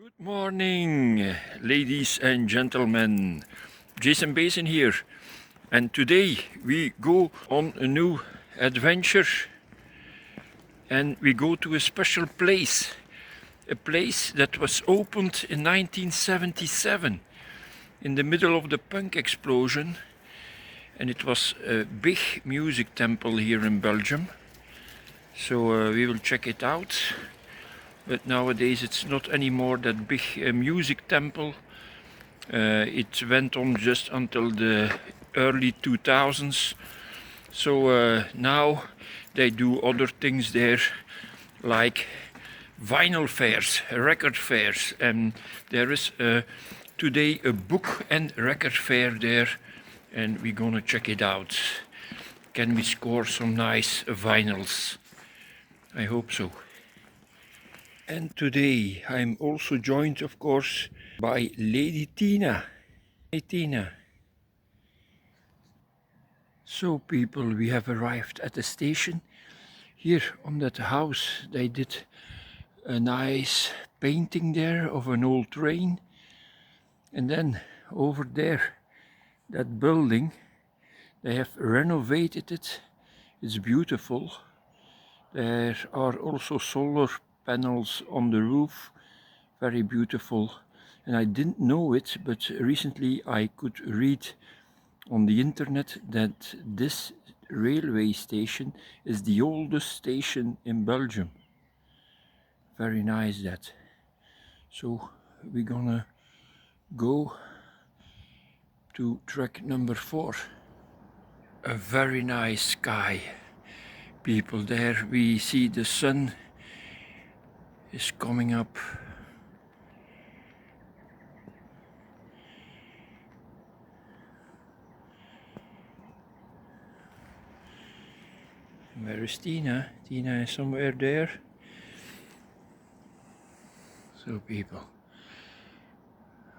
Good morning, ladies and gentlemen. Jason Basin here, and today we go on a new adventure and we go to a special place. A place that was opened in 1977 in the middle of the punk explosion, and it was a big music temple here in Belgium. So we will check it out. But nowadays it's not anymore that big music temple. It went on just until the early 2000s. So now they do other things there, like vinyl fairs, record fairs, and there is today a book and record fair there, and we're gonna check it out. Can we score some nice vinyls? I hope so. And today I'm also joined, of course, by Lady Tina. Hey Tina. So people, we have arrived at the station. Here on that house they did a nice painting there of an old train. And then over there, that building, they have renovated it. It's beautiful. There are also solar panels on the roof, very beautiful. And I didn't know it, but recently I could read on the internet that this railway station is the oldest station in Belgium. Very nice that. So we're gonna go to track number 4. A very nice sky. People, there we see the sun is coming up. Where is Tina? Tina is somewhere there. So people,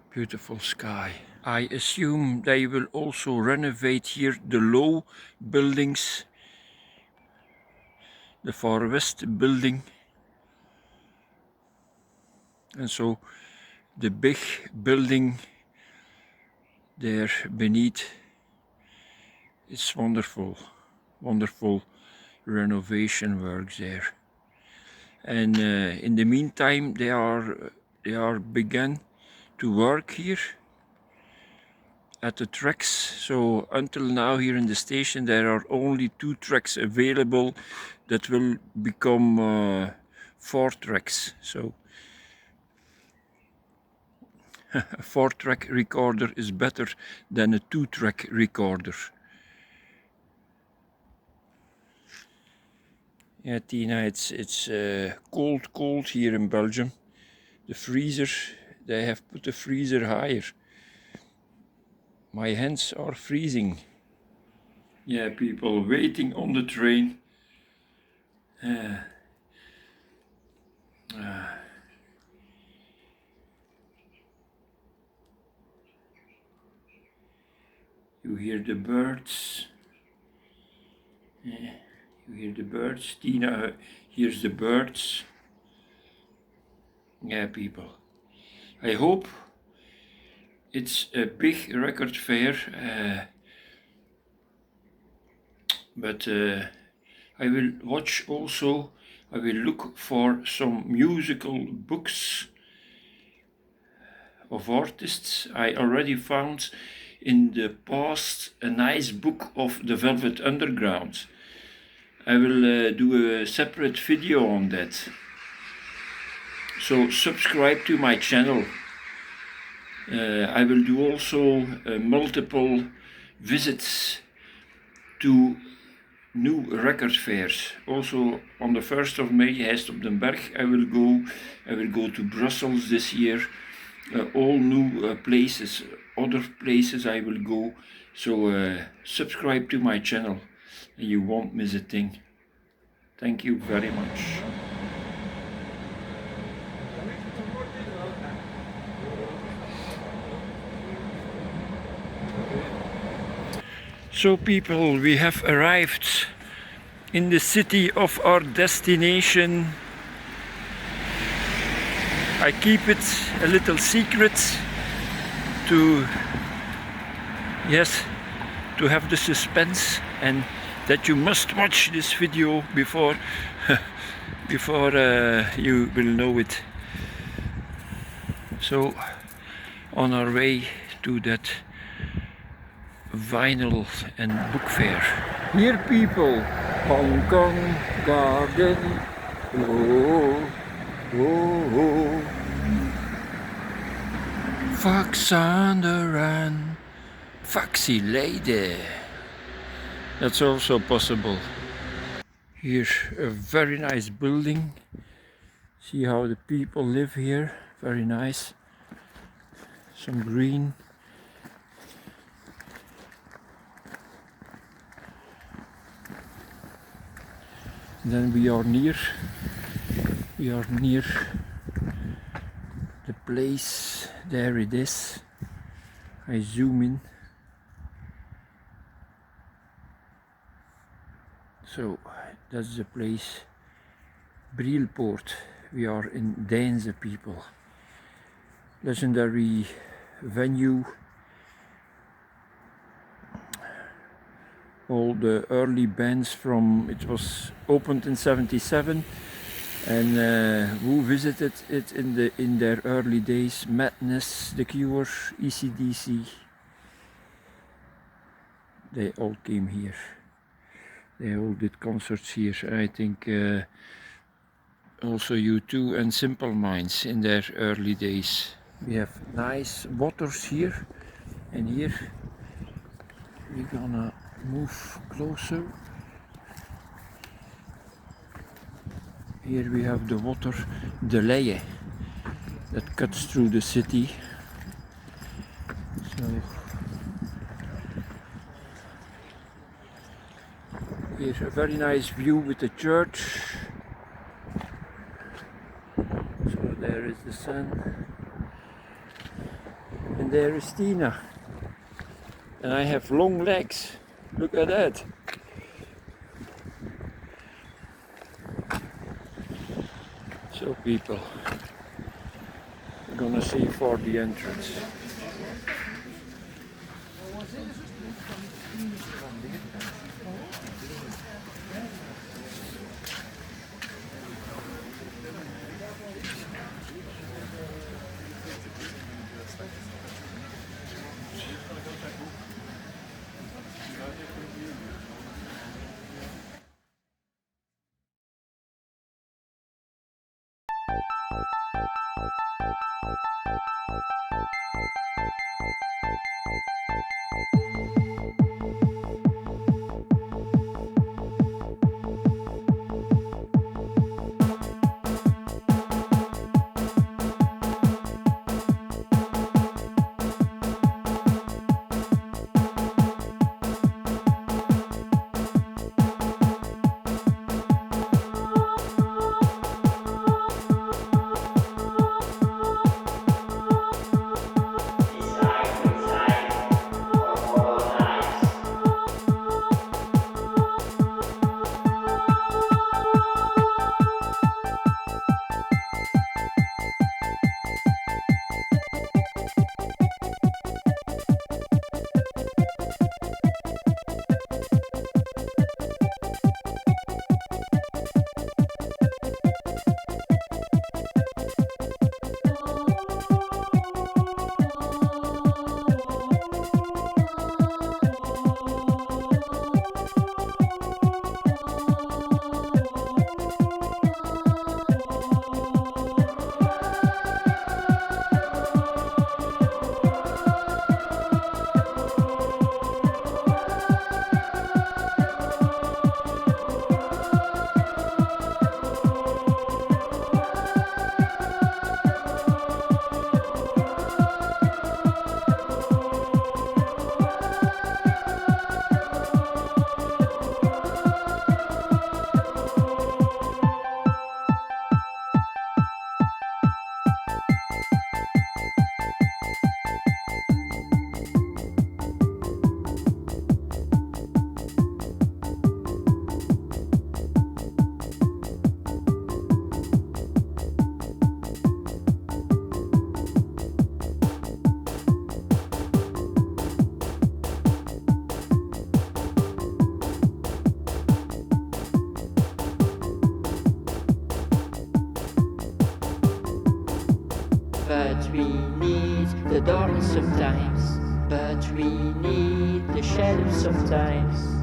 beautiful sky. I assume they will also renovate here the low buildings, the Far West building. And so the big building there beneath is wonderful, wonderful renovation works there. And in the meantime they are began to work here at the tracks. So until now here in the station there are only 2 tracks available that will become 4 tracks. So a 4-track recorder is better than a 2-track recorder. Yeah, Tina, it's cold here in Belgium. The freezer, they have put the freezer higher. My hands are freezing. Yeah, people waiting on the train. You hear the birds. You hear the birds. Tina hears the birds. Yeah, people. I hope it's a big record fair, but I will watch also. I will look for some musical books of artists. I already found in the past a nice book of the Velvet Underground. I will do a separate video on that. So subscribe to my channel. I will do also multiple visits to new record fairs. Also on the 1st of May, Heist op den Berg, I will go to Brussels this year. All new places, other places I will go. So subscribe to my channel and you won't miss a thing. Thank you very much. So people, we have arrived in the city of our destination. I keep it a little secret to, yes, to have the suspense, and that you must watch this video before before you will know it. So on our way to that vinyl and book fair. Here people, Hong Kong Garden. Oh, oh, oh. Fox on the run, foxy lady. That's also possible. Here's a very nice building. See how the people live here. Very nice. Some green. Then we are near the place. There it is. I zoom in. So that's the place, Brielpoort. We are in Deinze, people. Legendary venue. All the early bands from, it was opened in '77, and who visited it in their early days? Madness, The Cure, AC/DC. They all came here. They all did concerts here. I think also U2 and Simple Minds in their early days. We have nice waters here, and here we're gonna move closer. Here we have the water, De Leie, that cuts through the city. So here's a very nice view with the church. So there is the sun, and there is Tina, and I have long legs. Look at that. So people, we're gonna see for the entrance. But we need the darkness sometimes, but we need the shadow sometimes.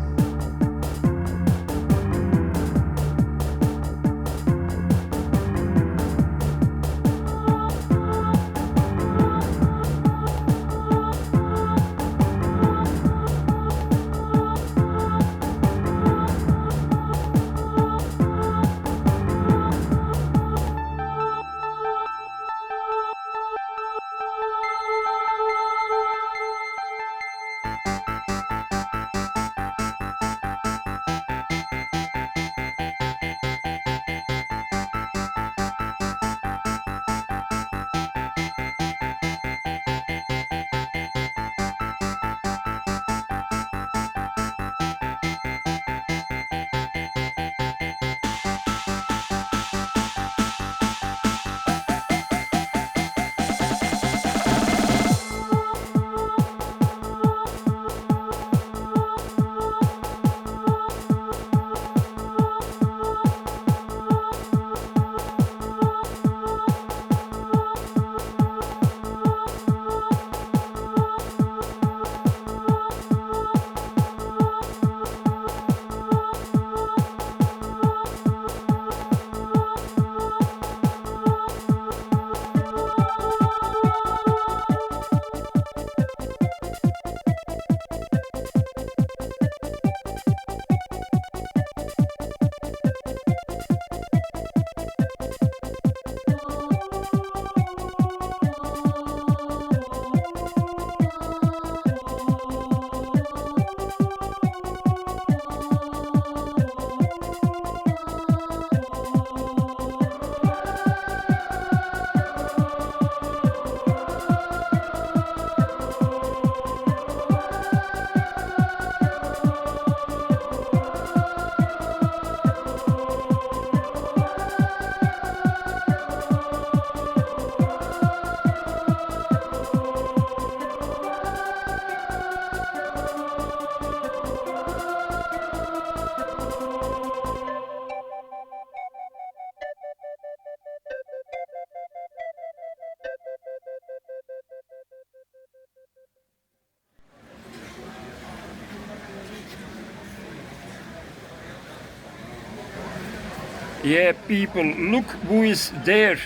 Yeah, people, look who is there.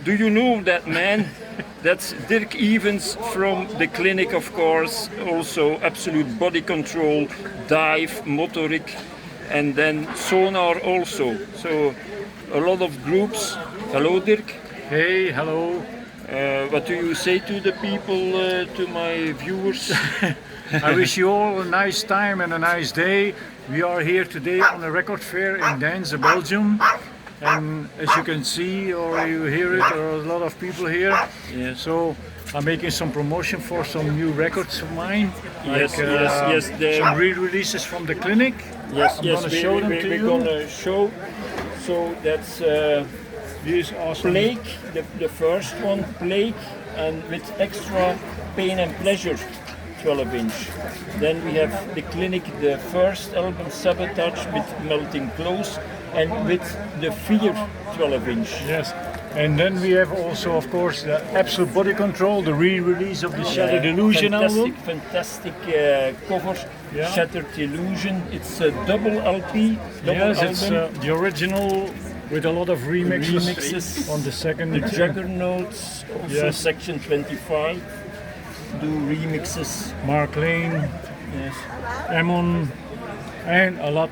Do you know that man? That's Dirk Evans from the clinic, of course. Also absolute body control, dive, motoric, and then sonar also. So a lot of groups. Hello, Dirk. Hey, hello. What do you say to the people, to my viewers? I wish you all a nice time and a nice day. We are here today on a record fair in Denze, Belgium. And as you can see or you hear it, there are a lot of people here. Yes. So I'm making some promotion for some new records of mine. Yes, like, yes. Some re-releases from the clinic. Yes, I'm yes. gonna show them to we're you. gonna show. So that's These awesome. Plague, the first one, Plague, and with extra pain and pleasure 12-inch. Then we have the clinic, the first album, Sabotage, with Melting Close, and with the Fear 12-inch. Yes. And then we have also, of course, the Absolute Body Control, the re-release of the Shattered Illusion album. Fantastic cover, Yeah. Shattered Illusion. It's a double LP, double Yes, album. it's the original with a lot of remixes, on the second. The Juggernauts, also Yes. Section 25, do remixes. Mark Lane, Yes. Amon, and a lot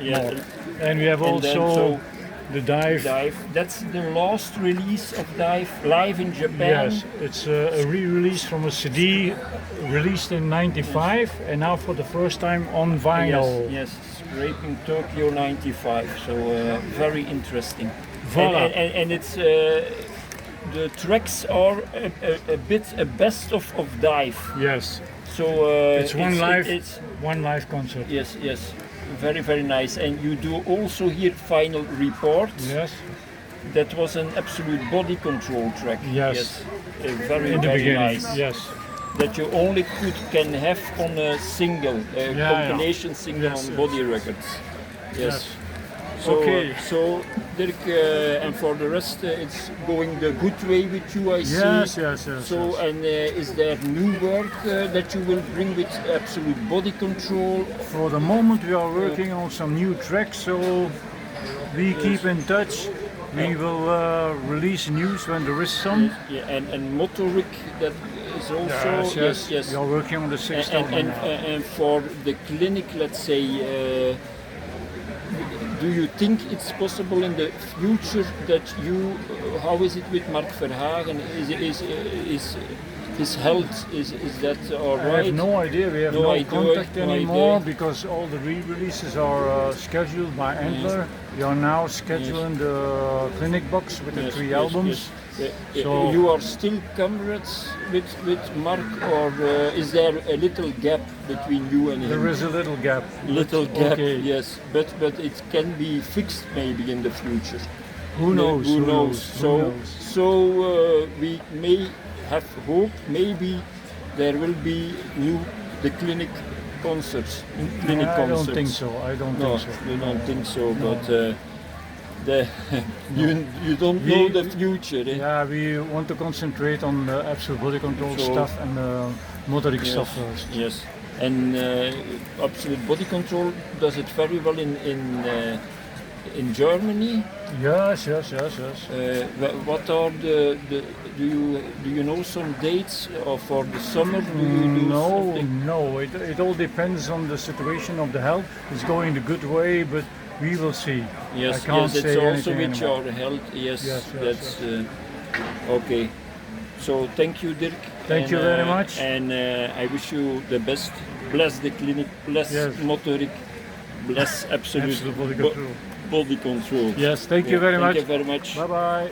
Yeah. more. And we have And then also so the Dive. Dive. That's the last release of Dive live in Japan. Yes, it's a re-release from a CD released in '95, and now for the first time on vinyl. Yes, Scraping Tokyo 95. So very interesting. Voilà. And it's the tracks are a bit a best of Dive. Yes, So it's one live, It's one live concert. yes, very nice. And you do also here Final Report. Yes, That was an Absolute Body Control track. Yes. Very in the very beginning. nice. Yes, That you only can have on a single, Yeah, compilation single Yes, on yes. Body Records. Yes. Okay. So Dirk, and for the rest, it's going the good way with you, I see. Yes. So, Yes. and is there new work that you will bring with Absolute Body Control? For the moment, we are working on some new tracks, so we keep in touch. We will release news when there is some. Yeah, and Motoric, that is also We are working on the sixth album and, now. and for the clinic, let's say, do you think it's possible in the future that you, how is it with Mark Verhagen? Is his health, is that all I right? have no idea. We have No no idea, contact no anymore idea. because all the re-releases are scheduled by Antler. We are now scheduling the clinic box with the Yes, 3 yes, albums. yes. So- You are still comrades with Mark, or is there a little gap between you and him? There is a little gap. Little gap, Okay. yes, but it can be fixed maybe in the future. Who knows? Who knows? So we may have hope. Maybe there will be the clinic concerts. Clinic I concerts. don't think so. I don't No, think so. you don't think so, but you don't know the future. Eh? Yeah, we want to concentrate on the Absolute Body Control So- stuff and the motoric Yes, stuff first. Yes, and Absolute Body Control does it very well in Germany. Yes. What are the do you know some dates for the summer? Do you do something? No. It all depends on the situation of the health. It's going the good way, but we will see. Yes, I can't yes, it's say also anything with anymore. your health. Yes, Yes, that's okay. So thank you, Dirk. Thank you very much. And I wish you the best. Bless the clinic. Bless Yes. Motoric. Bless Absolute, Absolute Body Control. Body Control. Yes, thank you very much. Thank you very much. Bye bye.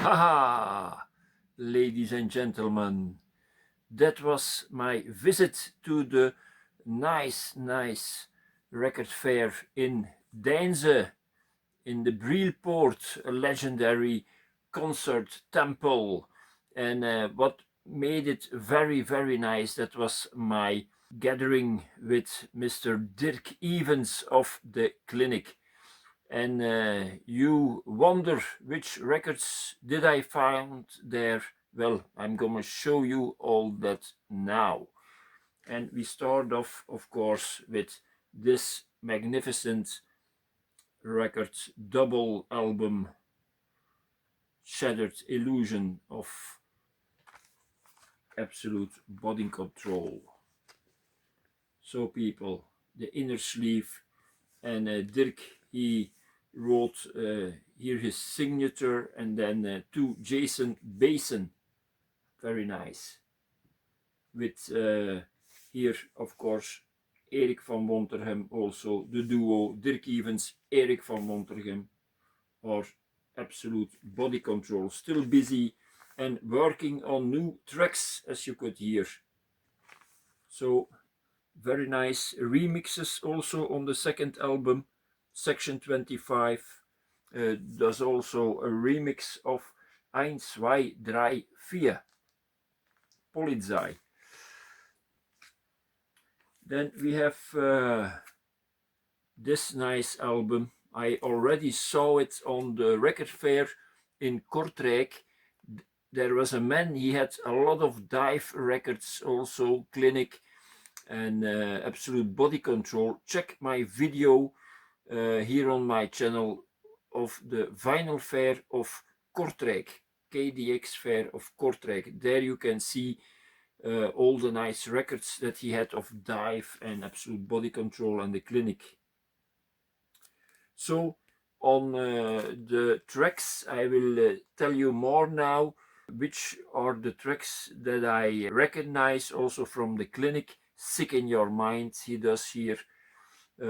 Haha, ladies and gentlemen, that was my visit to the nice record fair in Deinze, in the Brielpoort, a legendary concert temple. And what made it very nice, that was my gathering with Mr. Dirk Evans of the clinic. And you wonder which records did I find there? Well, I'm gonna show you all that now. And we start off, of course, with this magnificent record, double album, Shattered Illusion of Absolute Body Control. So people, the inner sleeve, and Dirk, he wrote here his signature, and then to Jason Basin, very nice, with here of course Erik van Wontergem, also the duo Dirk Evans, Erik van Wontergem, or Absolute Body Control, still busy and working on new tracks, as you could hear. So very nice remixes also on the second album. Section 25 does also a remix of 1, 2, 3, 4, Polizei. Then we have this nice album. I already saw it on the record fair in Kortrijk. There was a man, he had a lot of dive records, also clinic and Absolute Body Control. Check my video here on my channel of the vinyl fair of Kortrijk, KDX fair of Kortrijk. There you can see all the nice records that he had of dive and Absolute Body Control and the clinic. So on the tracks, I will tell you more now, which are the tracks that I recognize also from the clinic. Sick in Your Mind, he does here.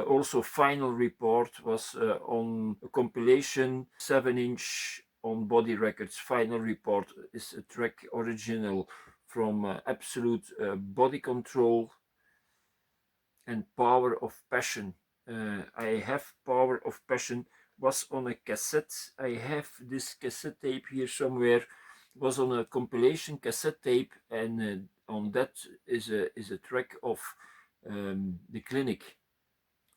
Also Final Report was on a compilation, 7-inch on Body Records. Final Report is a track original from Absolute Body Control. And Power of Passion. I have Power of Passion, was on a cassette. I have this cassette tape here somewhere. Was on a compilation cassette tape, and on that is a track of the clinic.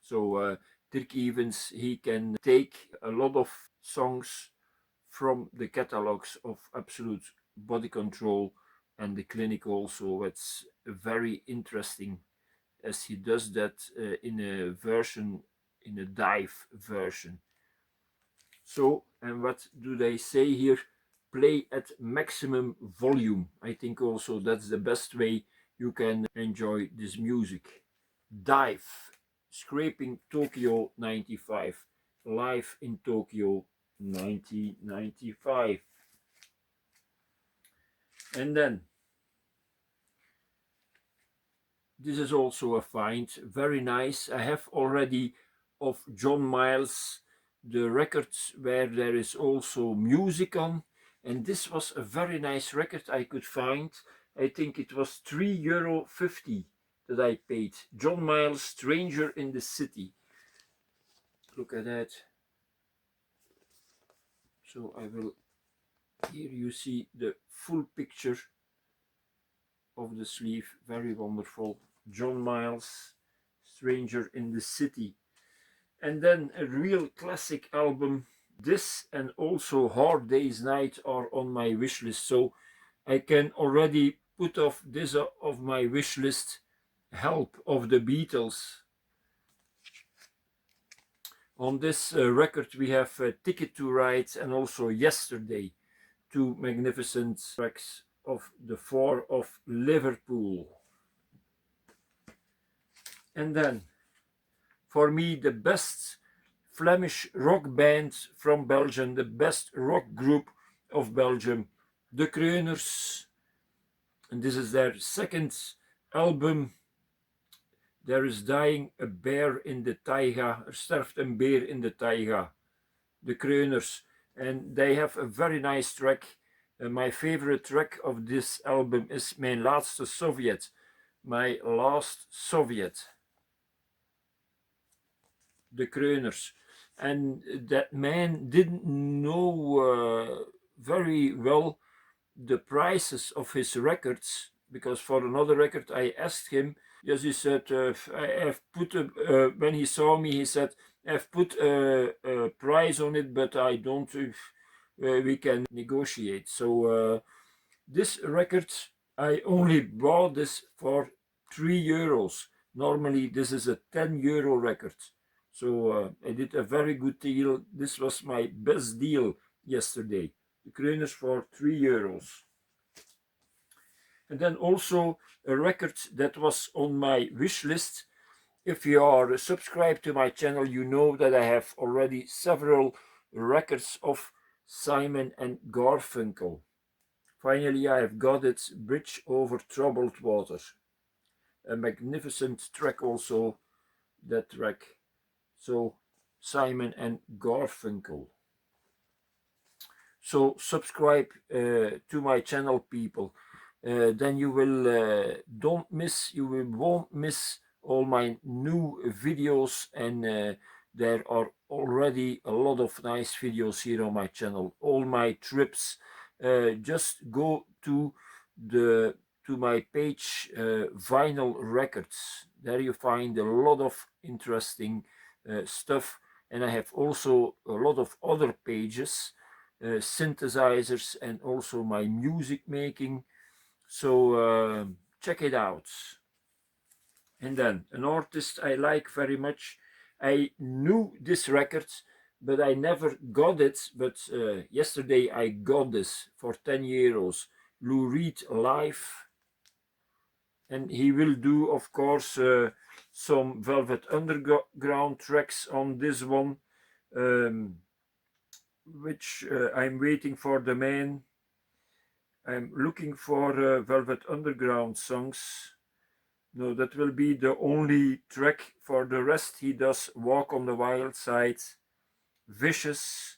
So Dirk Evans, he can take a lot of songs from the catalogs of Absolute Body Control and the Clinic also. It's very interesting as he does that in a version, in a dive version. So, and what do they say here? Play at maximum volume. I think also that's the best way you can enjoy this music. Dive, Scraping Tokyo 95, live in Tokyo 1995. And then, this is also a find, very nice. I have already of John Miles the records where there is also music on, and this was a very nice record I could find. I think it was €3.50 that I paid. John Miles, Stranger in the City. Look at that. So I will, here you see the full picture of the sleeve, very wonderful. John Miles, Stranger in the City. And then a real classic album. This and also Hard Day's Night are on my wish list, so I can already put off this of my wish list. Help of the Beatles. On this record we have Ticket to Ride and also Yesterday, two magnificent tracks of the Four of Liverpool. And then, for me, the best Flemish rock band from Belgium, the best rock group of Belgium, De Kreuners. And this is their second album. There is dying a bear in the taiga, er sterft een beer in de taiga. De Kreuners. And they have a very nice track. My favorite track of this album is Mijn Laatste Sovjet. My Last Soviet. De Kreuners. And that man didn't know very well the prices of his records, because for another record I asked him. Yes, he said, I have put when he saw me, he said, I've put a price on it, but I don't, we can negotiate. So this record, I only bought this for €3. Normally this is a €10 record. So I did a very good deal. This was my best deal yesterday. The Kreuners for €3. And then also a record that was on my wish list. If you are subscribed to my channel, you know that I have already several records of Simon and Garfunkel. Finally, I have got it, Bridge Over Troubled Water. A magnificent track also, that track. So, Simon and Garfunkel. So, subscribe to my channel, people. Then you will won't miss all my new videos, and there are already a lot of nice videos here on my channel. All my trips. Just go to my page, Vinyl Records. There you find a lot of interesting stuff, and I have also a lot of other pages, synthesizers, and also my music making. So check it out. And then an artist I like very much. I knew this record, but I never got it. But yesterday I got this for €10. Lou Reed live. And he will do, of course, some Velvet Underground tracks on this one, which I'm waiting for the man. I'm looking for Velvet Underground songs. No, that will be the only track. For the rest, he does Walk on the Wild Side, Vicious,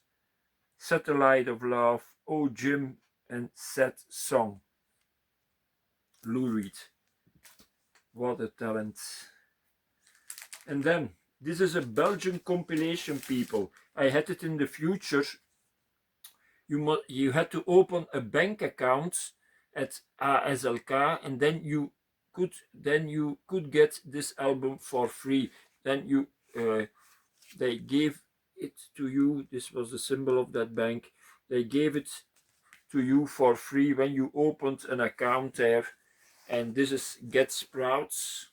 Satellite of Love, Oh Jim, and Sad Song. Lou Reed. What a talent. And then, this is a Belgian compilation, people. I had it in the future. You had to open a bank account at ASLK, and then you could get this album for free. Then you they gave it to you. This was the symbol of that bank. They gave it to you for free when you opened an account there. And this is Get Sprouts.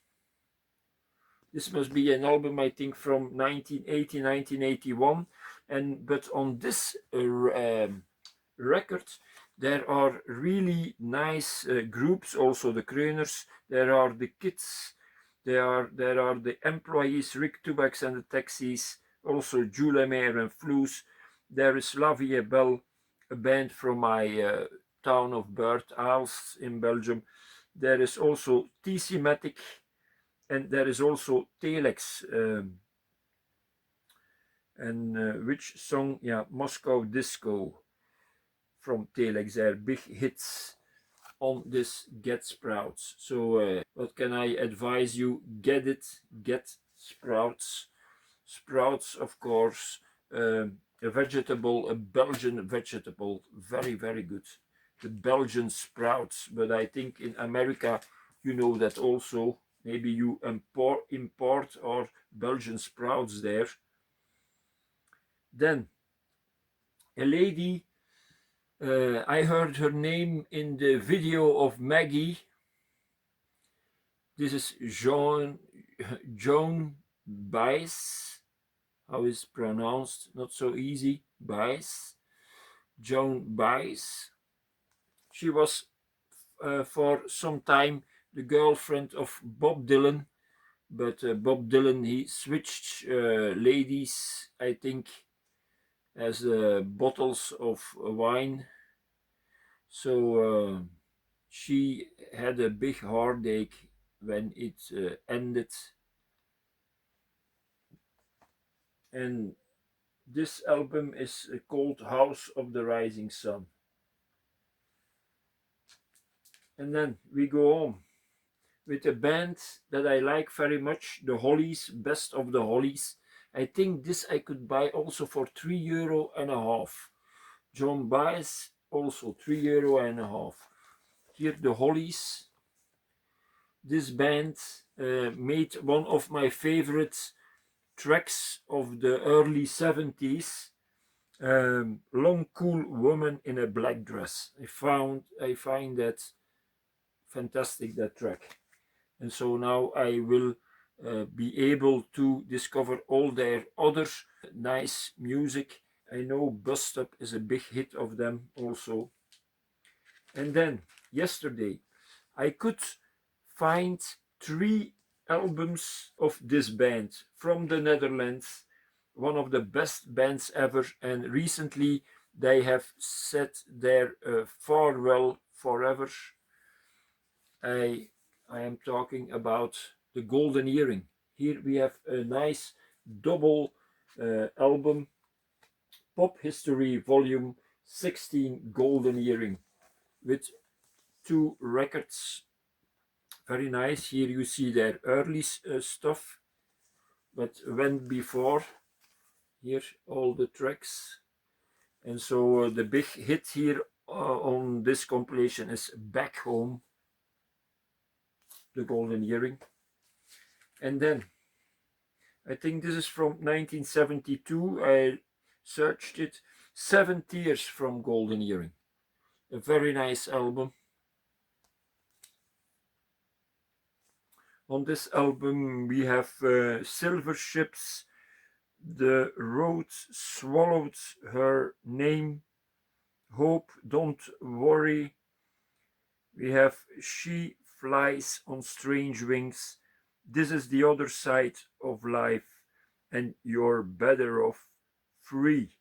This must be an album, I think, from 1980, 1981. But on this record, there are really nice groups, also the Kreuners, there are the Kids, there are the Employees, Rick Tubax and the Taxis, also Jules Lemaire and Floes. There is La Vie est Belle, a band from my town of birth, Aalst in Belgium. There is also TC Matic, and there is also Telex. Which song? Yeah, Moscow Disco from Telex. There, big hits on this Get Sprouts. So what can I advise you? Get it, get Sprouts. Sprouts, of course, a vegetable, a Belgian vegetable, very, very good. The Belgian sprouts, but I think in America you know that also. Maybe you import or Belgian sprouts there. Then a lady, I heard her name in the video of Maggie. This is Joan Baez. How is pronounced? Not so easy. Baez. Joan Baez. She was for some time the girlfriend of Bob Dylan, but Bob Dylan, he switched ladies, I think, as bottles of wine. So she had a big heartache when it ended. And this album is called House of the Rising Sun. And then we go on with a band that I like very much, the Hollies, Best of the Hollies. I think this I could buy also for €3.50. Joan Baez, also €3.50. Here the Hollies. This band made one of my favorite tracks of the early 70s. Long Cool Woman in a Black Dress. I find that fantastic, that track. And so now I will be able to discover all their other nice music. I know Bust Up is a big hit of them also. And then yesterday I could find 3 albums of this band from the Netherlands, one of the best bands ever, and recently they have said their farewell forever. I am talking about the Golden Earring. Here we have a nice double album, Pop History Volume 16 Golden Earring, with 2 records. Very nice. Here you see their early stuff, but went before. Here all the tracks. And so the big hit here on this compilation is Back Home, the Golden Earring. And then I think this is from 1972. I searched it. 7 Tears from Golden Earring. A very nice album. On this album we have Silver Ships, The Road Swallowed Her Name, Hope, Don't Worry. We have She Flies on Strange Wings, This Is the Other Side of Life, and You're Better Off Free.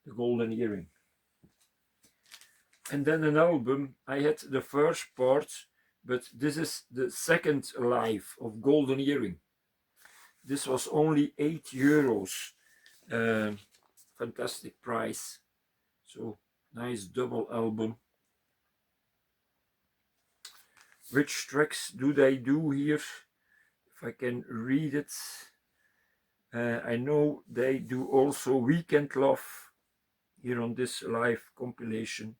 The Golden Earring. And then an album, I had the first part, but this is the second live of Golden Earring. This was only €8. Fantastic price. So nice double album. Which tracks do they do here? If I can read it. I know they do also Weekend Love here on this live compilation.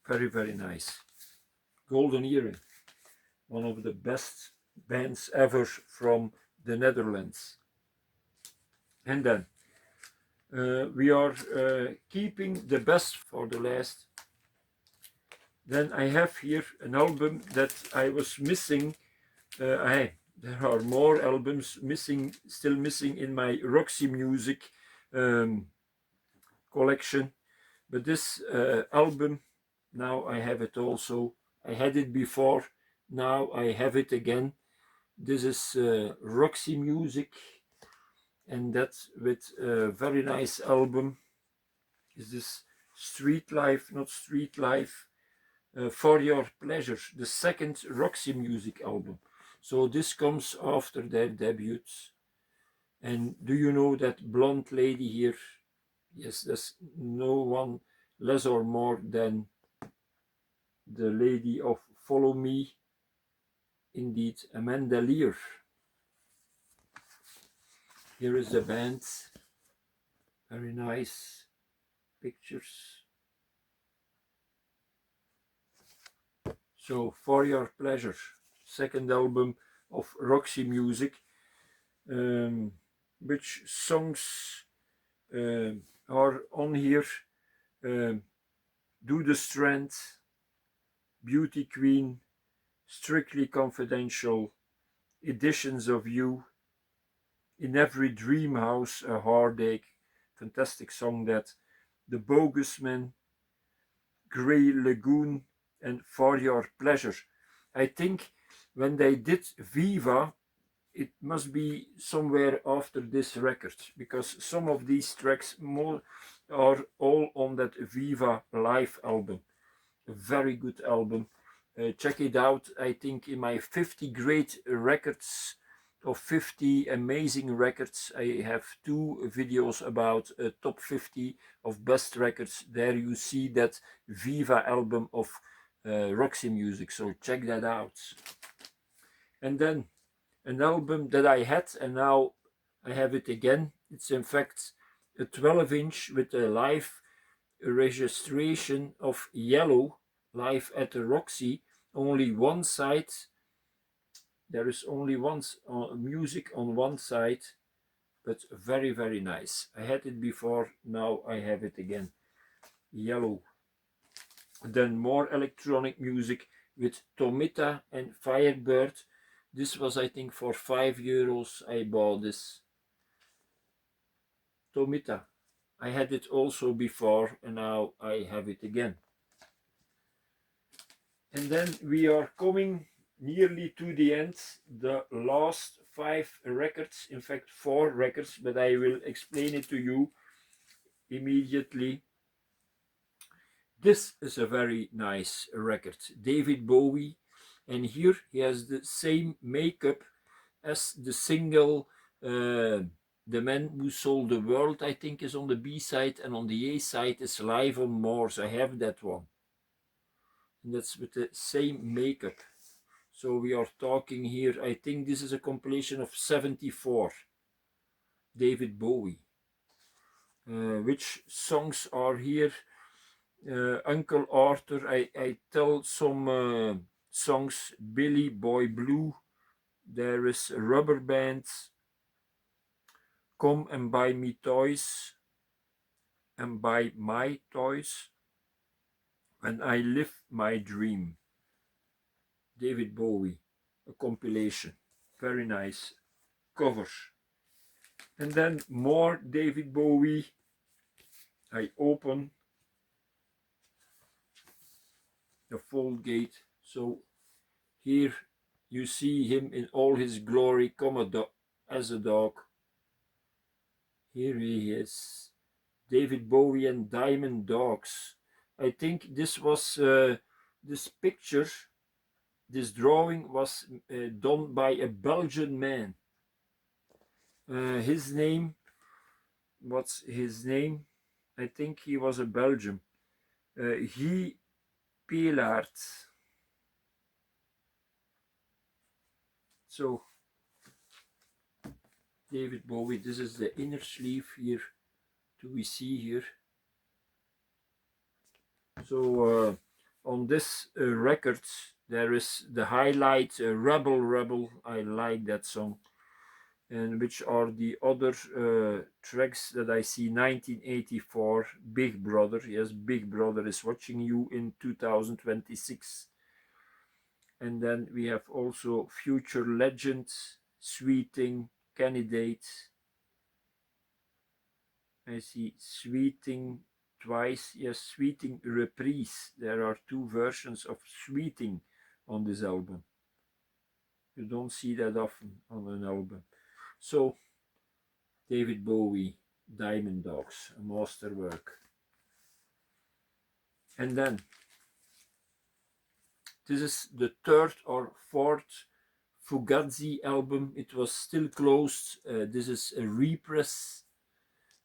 Very, very nice. Golden Earring, one of the best bands ever from the Netherlands. And then we are keeping the best for the last. Then I have here an album that I was missing. There are more albums still missing in my Roxy Music collection. But this album, now I have it also. I had it before, now I have it again. This is Roxy Music, and that's with a very nice album. Is this Street Life, not Street Life, For Your Pleasure, the second Roxy Music album. So this comes after their debuts. And do you know that blonde lady here? Yes, there's no one less or more than the lady of Follow Me, indeed, Amanda Lear. Here is the band, very nice pictures. So, For Your Pleasure, second album of Roxy Music. Which songs are on here? Do the Strand, Beauty Queen, Strictly Confidential, Editions of You, In Every Dream House, A Heartache, fantastic song that, The Bogus Man, Grey Lagoon, and For Your Pleasure. I think when they did Viva, it must be somewhere after this record, because some of these tracks are all on that Viva live album. A very good album. Check it out. I think in my 50 great records of 50 amazing records, I have 2 videos about top 50 of best records. There you see that Viva album of Roxy Music, so check that out. And then an album that I had, and now I have it again. It's in fact a 12-inch with a live registration of Yellow, live at the Roxy. Only one side, there is only one music on one side, but very, very nice. I had it before, now I have it again. Yellow. Then more electronic music with Tomita and Firebird. This was, I think, for €5 I bought this. Tomita. I had it also before, and now I have it again. And then we are coming nearly to the end. The last 5 records, in fact 4 records, but I will explain it to you immediately. This is a very nice record. David Bowie. And here he has the same makeup as the single The Man Who Sold the World, I think, is on the B side, and on the A side is Live on Mars. I have that one. And that's with the same makeup. So we are talking here, I think this is a compilation of 74. David Bowie. Which songs are here? Uncle Arthur, I tell some songs. Billy Boy Blue, there is Rubber Band, Come and Buy Me Toys, and Buy My Toys, When I Live My Dream. David Bowie, a compilation, very nice cover. And then more David Bowie. I open the fold gate, so here you see him in all his glory, come as a dog. Here he is, David Bowie and Diamond Dogs. I think this was this picture, this drawing was done by a Belgian man. His name, what's his name? I think he was a Belgian. Guy Peelaert. So, David Bowie, this is the inner sleeve here. Do we see here? So, on this record there is the highlight Rebel Rebel. I like that song. And which are the other tracks that I see? 1984, Big Brother. Yes, Big Brother is watching you in 2026. And then we have also Future Legend, Sweeting, Candidate. I see Sweeting twice. Yes, Sweeting Reprise. There are two versions of Sweeting on this album. You don't see that often on an album. So, David Bowie, Diamond Dogs, a masterwork. And then, this is the third or fourth Fugazi album. It was still closed. This is a repress.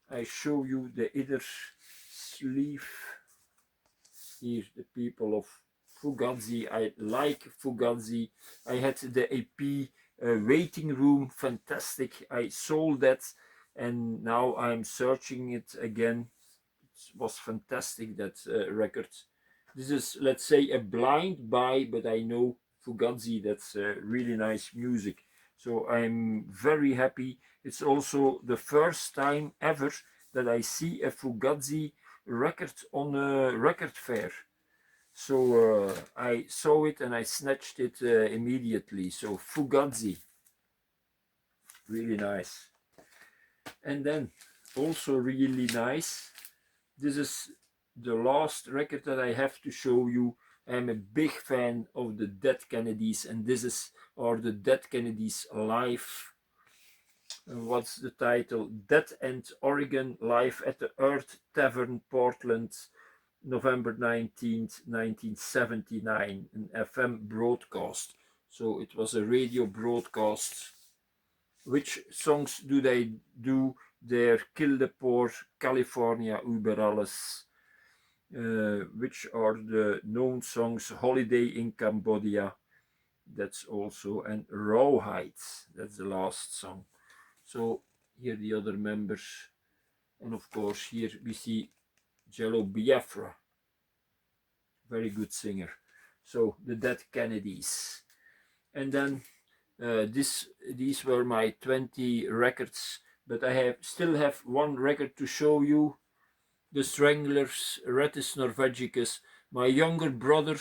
I show you the inner sleeve. Here, the people of Fugazi. I like Fugazi. I had the EP Waiting Room, fantastic. I sold that and now I'm searching it again. It was fantastic, that record. This is, let's say, a blind buy, but I know Fugazi, that's really nice music. So I'm very happy. It's also the first time ever that I see a Fugazi record on a record fair. So I saw it and I snatched it immediately. So Fugazi, really nice. And then also really nice, this is the last record that I have to show you. I'm a big fan of the Dead Kennedys, and this is the Dead Kennedys live. What's the title? Dead End Oregon, live at the Earth Tavern, Portland, November 19th, 1979, an FM broadcast. So it was a radio broadcast. Which songs do they do there? Kill the Poor, California über alles. Which are the known songs? Holiday in Cambodia, that's also, and Rawhide, that's the last song. So here the other members, and of course here we see Jello Biafra, very good singer. So the Dead Kennedys. And then these were my 20 records, but I still have one record to show you. The Stranglers, Rattus Norvegicus. My younger brother,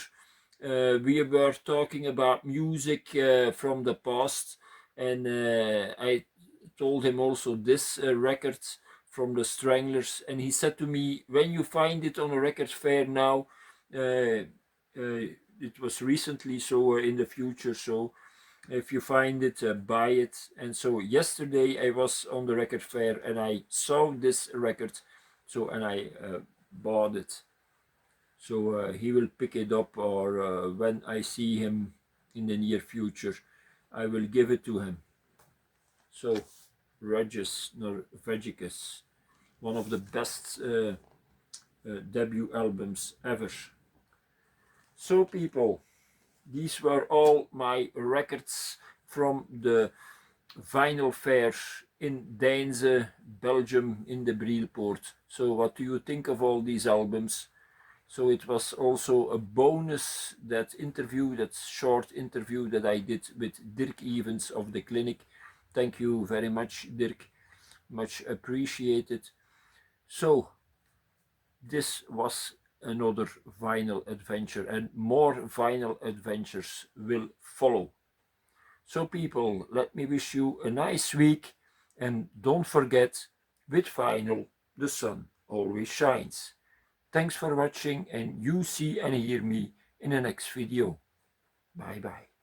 we were talking about music from the past, and I told him also this record from the Stranglers, and he said to me, when you find it on a record fair now, it was recently, so in the future, so if you find it, buy it. And so yesterday I was on the record fair and I saw this record, so, and I bought it. So he will pick it up, or when I see him in the near future, I will give it to him. So Rattus Norvegicus, one of the best debut albums ever. So people, these were all my records from the vinyl fair in Deinze, Belgium, in the Brielpoort. So what do you think of all these albums? So it was also a bonus, that interview, that short interview that I did with Dirk Evans of the Clinic. Thank you very much, Dirk, much appreciated. So this was another vinyl adventure, and more vinyl adventures will follow. So people, let me wish you a nice week, and don't forget, with vinyl the sun always shines. Thanks for watching, and you see and hear me in the next video. Bye bye.